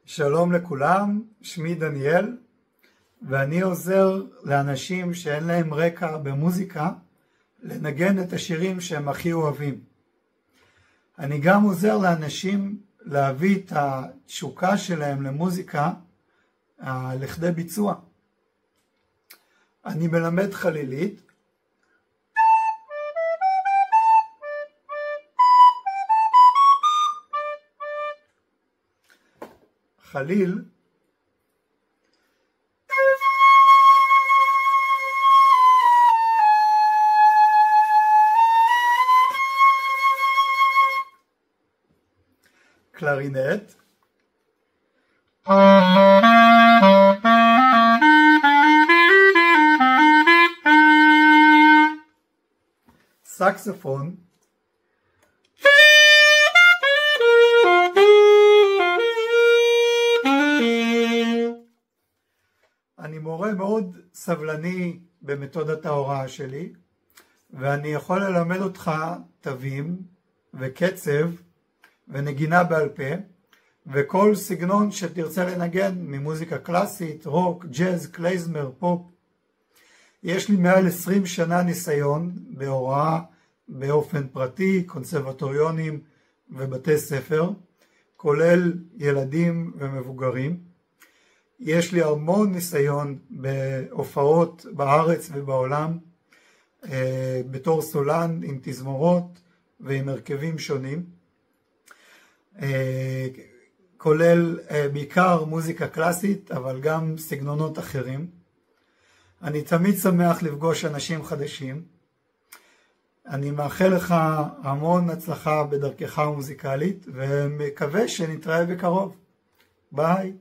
שלום לכולם, שמי דניאל ואני עוזר לאנשים שאין להם רקע במוזיקה לנגן את השירים שהם הכי אוהבים. אני גם עוזר לאנשים להביא את התשוקה שלהם למוזיקה לכדי ביצוע. אני מלמד חלילית, חליל קלרינט, סקסופון, אני מורה מאוד סבלני במתודת ההוראה שלי, ואני יכול ללמד אותך תווים וקצב ונגינה בעל פה, וכל סגנון שתרצה לנגן, ממוזיקה קלאסית, רוק, ג'אז, קלייזמר, פופ. יש לי מעל 20 שנה ניסיון בהוראה באופן פרטי, קונסרבטוריונים ובתי ספר, כולל ילדים ומבוגרים. יש לי המון ניסיון בהופעות בארץ ובעולם, בתור סולן עם תזמורות ועם הרכבים שונים, כולל בעיקר מוזיקה קלאסית, אבל גם סגנונות אחרים. אני תמיד שמח לפגוש אנשים חדשים. אני מאחל לך המון הצלחה בדרכך המוזיקלית, ומקווה שנתראה בקרוב. ביי.